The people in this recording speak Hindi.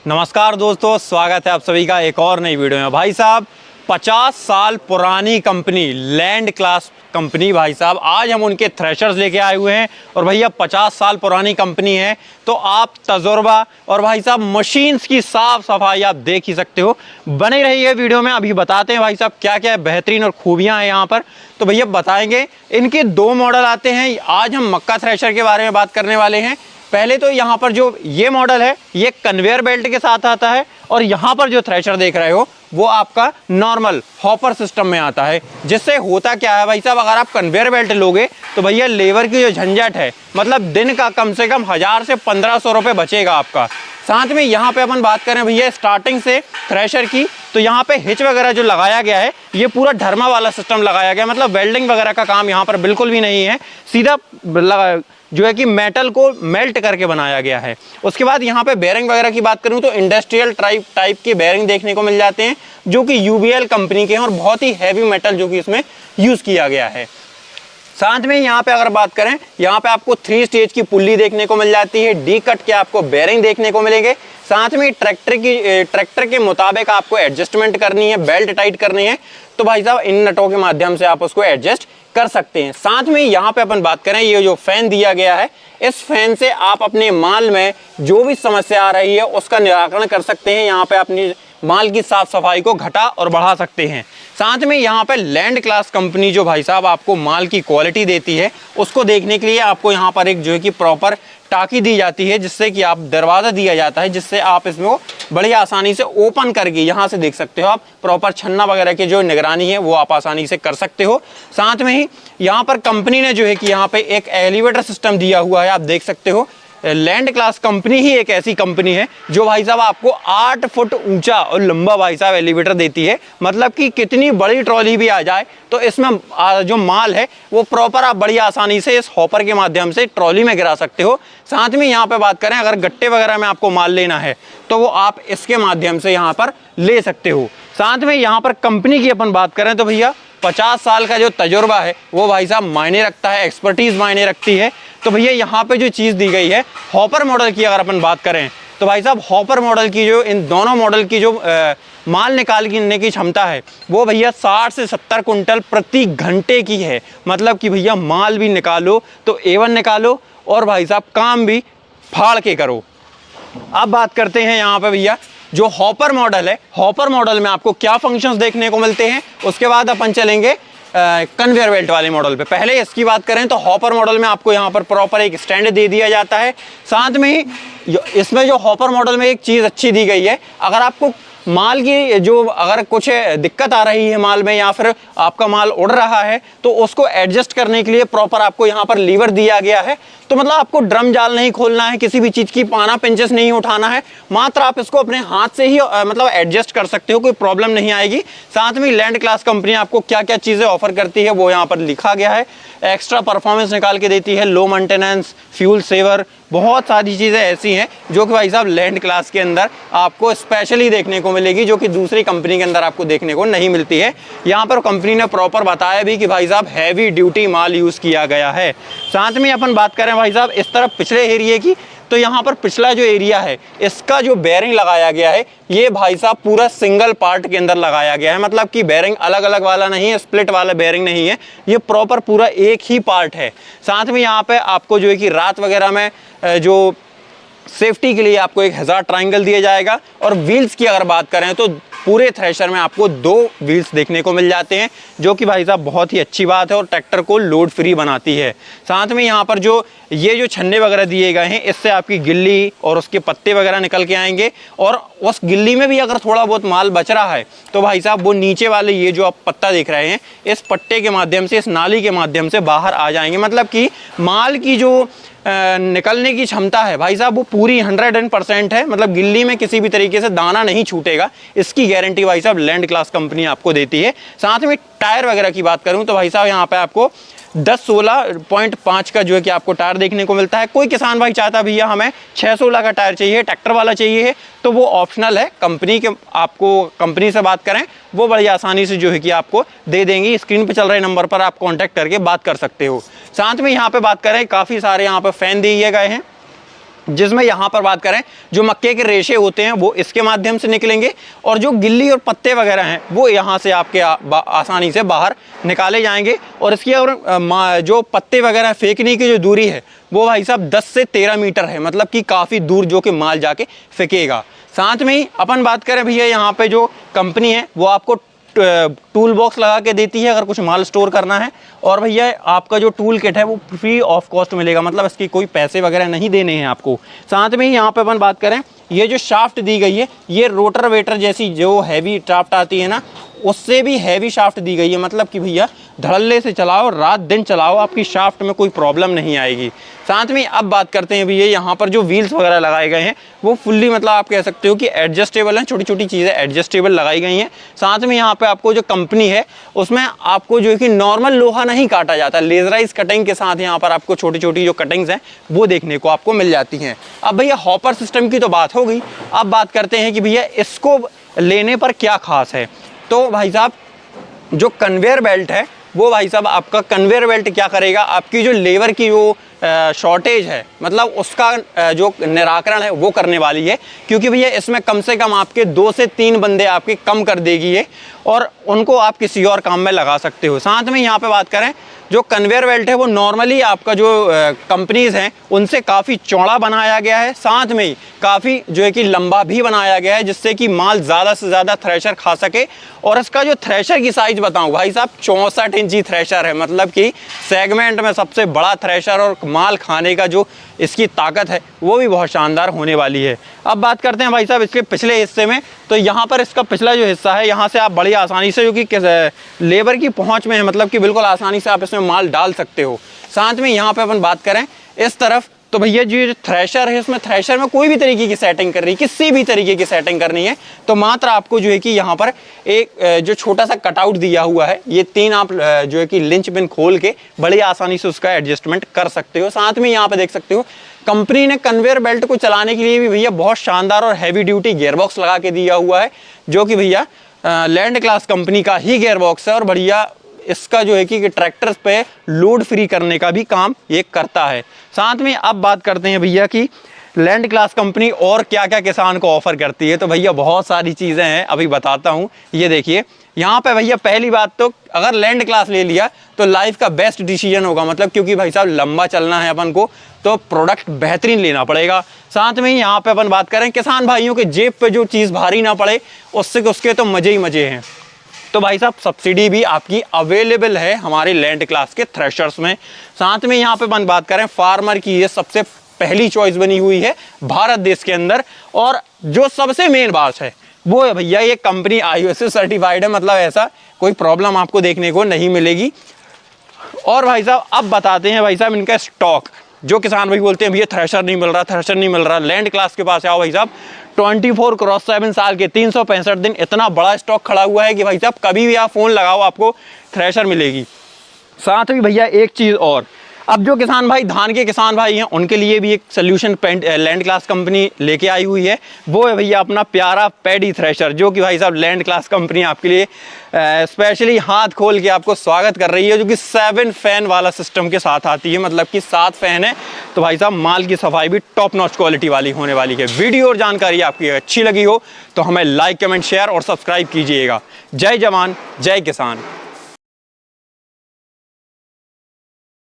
नमस्कार दोस्तों, स्वागत है आप सभी का एक और नई वीडियो में। भाई साहब 50 साल पुरानी कंपनी लैंड क्लास कंपनी, भाई साहब आज हम उनके थ्रेशर्स लेके आए हुए हैं। और भैया 50 साल पुरानी कंपनी है तो आप तजुर्बा और भाई साहब मशीन्स की साफ सफाई आप देख ही सकते हो। बने रहिए वीडियो में, अभी बताते हैं भाई साहब क्या क्या बेहतरीन और खूबियाँ हैं यहाँ पर। तो भैया बताएंगे, इनके 2 मॉडल आते हैं। आज हम मक्का थ्रेशर के बारे में बात करने वाले हैं। पहले तो यहाँ पर जो ये मॉडल है ये कन्वेयर बेल्ट के साथ आता है, और यहाँ पर जो थ्रेशर देख रहे हो वो आपका नॉर्मल हॉपर सिस्टम में आता है। जिससे होता क्या है भाई साहब, अगर आप कन्वेयर बेल्ट लोगे तो भैया लेबर की जो झंझट है, मतलब दिन का कम से कम 1000 से 1500 रुपये बचेगा आपका। साथ में यहाँ पे अपन बात करें भैया स्टार्टिंग से थ्रेशर की, तो यहाँ पे हिच वगैरह जो लगाया गया है ये पूरा धर्मा वाला सिस्टम लगाया गया, मतलब वेल्डिंग वगैरह का काम यहाँ पर बिल्कुल भी नहीं है। सीधा जो है कि मेटल को मेल्ट करके बनाया गया है। उसके बाद यहाँ पे बेयरिंग वगैरह की बात करूँ तो इंडस्ट्रियल टाइप के बेयरिंग देखने को मिल जाते हैं, जो कि यूबीएल कंपनी के हैं और बहुत ही हैवी मेटल जो कि इसमें यूज़ किया गया है। साथ में यहाँ पे अगर बात करें, यहाँ पे आपको 3 स्टेज की पुल्ली देखने को मिल जाती है। डी कट के आपको बेयरिंग देखने को मिलेंगे। साथ में ट्रैक्टर के मुताबिक आपको एडजस्टमेंट करनी है, बेल्ट टाइट करनी है, तो भाई साहब इन नटों के माध्यम से आप उसको एडजस्ट कर सकते हैं। साथ में यहाँ पे अपन बात करें, ये जो फैन दिया गया है, इस फैन से आप अपने माल में जो भी समस्या आ रही है उसका निराकरण कर सकते हैं। यहाँ पे अपनी माल की साफ सफाई को घटा और बढ़ा सकते हैं। साथ में यहाँ पे लैंड क्लास कंपनी जो भाई साहब आपको माल की क्वालिटी देती है, उसको देखने के लिए आपको यहाँ पर एक जो है कि प्रॉपर टाकी दी जाती है, जिससे कि आप दरवाज़ा दिया जाता है, जिससे आप इसमें बड़ी आसानी से ओपन करके यहाँ से देख सकते हो। आप प्रॉपर छन्ना वगैरह की जो निगरानी है वो आप आसानी से कर सकते हो। साथ में ही यहाँ पर कंपनी ने जो है कि यहाँ पे एक एलिवेटर सिस्टम दिया हुआ है, आप देख सकते हो। लैंड क्लास कंपनी ही एक ऐसी कंपनी है जो भाई साहब आपको 8 फुट ऊंचा और लंबा भाई साहब एलिवेटर देती है। मतलब कि कितनी बड़ी ट्रॉली भी आ जाए तो इसमें जो माल है वो प्रॉपर आप बड़ी आसानी से इस हॉपर के माध्यम से ट्रॉली में गिरा सकते हो। साथ में यहाँ पे बात करें, अगर गट्टे वगैरह में आपको माल लेना है तो वो आप इसके माध्यम से यहाँ पर ले सकते हो। साथ में यहाँ पर कंपनी की अपन बात करें तो भैया 50 साल का जो तजुर्बा है वो भाई साहब मायने रखता है, एक्सपर्टीज़ मायने रखती है। तो भैया यहाँ पे जो चीज़ दी गई है हॉपर मॉडल की, अगर अपन बात करें तो भाई साहब हॉपर मॉडल की जो इन दोनों मॉडल की जो माल निकालने की क्षमता है वो भैया 60 से 70 कुंटल प्रति घंटे की है। मतलब कि भैया माल भी निकालो तो A1 निकालो और भाई साहब काम भी फाड़ के करो। अब बात करते हैं यहाँ पे भैया जो हॉपर मॉडल है, हॉपर मॉडल में आपको क्या फंक्शंस देखने को मिलते हैं। उसके बाद अपन चलेंगे कन्वेयर बेल्ट वाले मॉडल पे। पहले इसकी बात करें तो हॉपर मॉडल में आपको यहाँ पर प्रॉपर एक स्टैंड दे दिया जाता है। साथ में ही इसमें जो हॉपर मॉडल में एक चीज़ अच्छी दी गई है, अगर आपको माल की जो अगर कुछ दिक्कत आ रही है माल में या फिर आपका माल उड़ रहा है तो उसको एडजस्ट करने के लिए प्रॉपर आपको यहाँ पर लीवर दिया गया है। तो मतलब आपको ड्रम जाल नहीं खोलना है, किसी भी चीज़ की पाना पिंचेस नहीं उठाना है, मात्र आप इसको अपने हाथ से ही मतलब एडजस्ट कर सकते हो, कोई प्रॉब्लम नहीं आएगी। साथ में लैंड क्लास कंपनी आपको क्या क्या चीज़ें ऑफर करती है वो यहाँ पर लिखा गया है। एक्स्ट्रा परफॉर्मेंस निकाल के देती है, लो मेंटेनेंस, फ्यूल सेवर, बहुत सारी चीज़ें ऐसी हैं जो कि भाई साहब लैंड क्लास के अंदर आपको स्पेशली देखने को मिलेगी, जो कि दूसरी कंपनी के अंदर आपको देखने को नहीं मिलती है। यहाँ पर कंपनी ने प्रॉपर बताया भी कि भाई साहब हैवी ड्यूटी माल यूज़ किया गया है। साथ में अपन बात करें भाई साहब इस तरफ पिछले एरिए की, तो यहाँ पर पिछला जो एरिया है इसका जो बेयरिंग लगाया गया है ये भाई साहब पूरा सिंगल पार्ट के अंदर लगाया गया है। मतलब कि बेयरिंग अलग अलग वाला नहीं है, स्प्लिट वाला बेयरिंग नहीं है, ये प्रॉपर पूरा एक ही पार्ट है। साथ में यहाँ पे आपको जो है कि रात वगैरह में जो सेफ्टी के लिए आपको एक हैजार्ड ट्रायंगल दिया जाएगा। और व्हील्स की अगर बात करें तो पूरे थ्रेशर में आपको 2 व्हील्स देखने को मिल जाते हैं, जो कि भाई साहब बहुत ही अच्छी बात है और ट्रैक्टर को लोड फ्री बनाती है। साथ में यहाँ पर जो ये जो छन्ने वगैरह दिए गए हैं इससे आपकी गिल्ली और उसके पत्ते वगैरह निकल के आएंगे, और उस गिल्ली में भी अगर थोड़ा बहुत माल बच रहा है तो भाई साहब वो नीचे वाले ये जो आप पत्ता देख रहे हैं इस पट्टे के माध्यम से, इस नाली के माध्यम से बाहर आ जाएंगे। मतलब कि माल की जो निकलने की क्षमता है भाई साहब वो पूरी 100% है। मतलब गिल्ली में किसी भी तरीके से दाना नहीं छूटेगा, इसकी गारंटी भाई साहब लैंड क्लास कंपनी आपको देती है। साथ में टायर वगैरह की बात करूं तो भाई साहब यहाँ पे आपको 10-16.5 का जो है कि आपको टायर देखने को मिलता है। कोई किसान भाई चाहता भैया हमें 6-16 का टायर चाहिए, ट्रैक्टर वाला चाहिए, तो वो ऑप्शनल है। कंपनी के आपको कंपनी से बात करें वो बड़ी आसानी से जो है कि आपको दे देंगी। स्क्रीन पे चल रहे नंबर पर आप कांटेक्ट करके बात कर सकते हो। साथ में यहाँ पे बात करें, काफ़ी सारे यहाँ पे फ़ैन दिए गए हैं। जिसमें यहाँ पर बात करें जो मक्के के रेशे होते हैं वो इसके माध्यम से निकलेंगे और जो गिल्ली और पत्ते वगैरह हैं वो यहाँ से आपके आसानी से बाहर निकाले जाएंगे। और इसकी और जो पत्ते वगैरह फेंकने की जो दूरी है वो भाई साहब 10 से 13 मीटर है, मतलब कि काफ़ी दूर जो कि माल जाके फेंकेगा। साथ में ही अपन बात करें भैया यहाँ पे जो कंपनी है वो आपको टूल बॉक्स लगा के देती है अगर कुछ माल स्टोर करना है। और भैया आपका जो टूल किट है वो फ्री ऑफ कॉस्ट मिलेगा, मतलब इसकी कोई पैसे वगैरह नहीं देने हैं आपको। साथ में ही यहाँ पे अपन बात करें ये जो शाफ्ट दी गई है ये रोटर वेटर जैसी जो हैवी शाफ्ट आती है ना उससे भी हैवी शाफ्ट दी गई है, मतलब कि भैया धड़ल्ले से चलाओ, रात दिन चलाओ, आपकी शाफ्ट में कोई प्रॉब्लम नहीं आएगी। साथ में अब बात करते हैं भैया यहाँ पर जो व्हील्स वगैरह लगाए गए हैं वो फुल्ली मतलब आप कह सकते हो कि एडजस्टेबल हैं, छोटी छोटी चीज़ें एडजस्टेबल लगाई गई हैं। साथ में यहाँ पे आपको जो कंपनी है उसमें आपको जो है कि नॉर्मल लोहा नहीं काटा जाता, लेजराइज कटिंग के साथ यहाँ पर आपको छोटी छोटी जो कटिंग्स हैं वो देखने को आपको मिल जाती हैं। अब भैया हॉपर सिस्टम की तो बात हो गई, अब बात करते हैं कि भैया इसको लेने पर क्या खास है। तो भाई साहब जो कन्वेयर बेल्ट है वो भाई साहब आपका कन्वेयर बेल्ट क्या करेगा, आपकी जो लेबर की जो शॉर्टेज है मतलब उसका जो निराकरण है वो करने वाली है, क्योंकि भैया इसमें कम से कम आपके 2 से 3 बंदे आपके कम कर देगी ये और उनको आप किसी और काम में लगा सकते हो। साथ में यहाँ पे बात करें जो कन्वेयर बेल्ट है वो नॉर्मली आपका जो कंपनीज़ हैं उनसे काफ़ी चौड़ा बनाया गया है, साथ में ही काफ़ी जो है कि लंबा भी बनाया गया है जिससे कि माल ज़्यादा से ज़्यादा थ्रेशर खा सके। और इसका जो थ्रेशर की साइज़ बताऊं भाई साहब 64 इंची थ्रेशर है, मतलब कि सेगमेंट में सबसे बड़ा थ्रेशर और माल खाने का जो इसकी ताकत है वो भी बहुत शानदार होने वाली है। अब बात करते हैं भाई साहब इसके पिछले हिस्से में, तो यहाँ पर इसका पिछला जो हिस्सा है यहाँ से आप बड़ी आसानी से जो कि लेबर की पहुँच में है, मतलब कि बिल्कुल आसानी से आप इसमें माल डाल सकते हो। साथ में यहाँ पे अपन बात करें इस तरफ तो भैया जो थ्रेशर है उसमें थ्रेशर में कोई भी तरीके की सेटिंग करनी है, किसी भी तरीके की सेटिंग करनी है तो मात्र आपको जो है कि यहाँ पर एक जो छोटा सा कटआउट दिया हुआ है ये 3 आप जो है कि लिंच पिन खोल के बड़ी आसानी से उसका एडजस्टमेंट कर सकते हो। साथ में यहाँ पे देख सकते हो कंपनी ने कन्वेयर बेल्ट को चलाने के लिए भी भैया बहुत शानदार और हैवी ड्यूटी गियरबॉक्स लगा के दिया हुआ है, जो कि भैया लैंड क्लास कंपनी का ही गियरबॉक्स है और बढ़िया इसका जो है कि ट्रैक्टर्स पे लोड फ्री करने का भी काम ये करता है। साथ में अब बात करते हैं भैया कि लैंड क्लास कंपनी और क्या क्या किसान को ऑफर करती है, तो भैया बहुत सारी चीज़ें हैं, अभी बताता हूँ। ये देखिए यहाँ पे भैया पहली बात तो अगर लैंड क्लास ले लिया तो लाइफ का बेस्ट डिसीजन होगा, मतलब क्योंकि भाई साहब लंबा चलना है अपन को तो प्रोडक्ट बेहतरीन लेना पड़ेगा। साथ में यहाँ पे अपन बात करें किसान भाइयों के जेब पे जो चीज़ भारी ना पड़े उसके तो मज़े ही मज़े हैं। तो भाई साहब सब्सिडी भी आपकी अवेलेबल है हमारे लैंड क्लास के थ्रेशर्स में। साथ में यहाँ पे अपन बात करें फार्मर की ये सबसे पहली चॉइस बनी हुई है भारत देश के अंदर। और जो सबसे मेन बात है वो है भैया ये कंपनी ISO सर्टिफाइड है, मतलब ऐसा कोई प्रॉब्लम आपको देखने को नहीं मिलेगी। और भाई साहब अब बताते हैं भाई साहब इनका स्टॉक। जो किसान भाई बोलते हैं भैया थ्रेशर नहीं मिल रहा, लैंड क्लास के पास आओ भाई साहब 24/7 साल के 365 दिन इतना बड़ा स्टॉक खड़ा हुआ है कि भाई साहब कभी भी आप फ़ोन लगाओ आपको थ्रेशर मिलेगी। साथ में भैया एक चीज़ और, अब जो किसान भाई धान के किसान भाई हैं उनके लिए भी एक सोल्यूशन लैंड क्लास कंपनी लेके आई हुई है, वो है भैया अपना प्यारा पैडी थ्रेशर, जो कि भाई साहब लैंड क्लास कंपनी आपके लिए स्पेशली हाथ खोल के आपको स्वागत कर रही है, जो कि 7 फैन वाला सिस्टम के साथ आती है, मतलब कि 7 फैन है। तो भाई साहब माल की सफाई भी टॉप नॉच क्वालिटी वाली होने वाली है। वीडियो और जानकारी आपकी अच्छी लगी हो तो हमें लाइक कमेंट शेयर और सब्सक्राइब कीजिएगा। जय जवान जय किसान।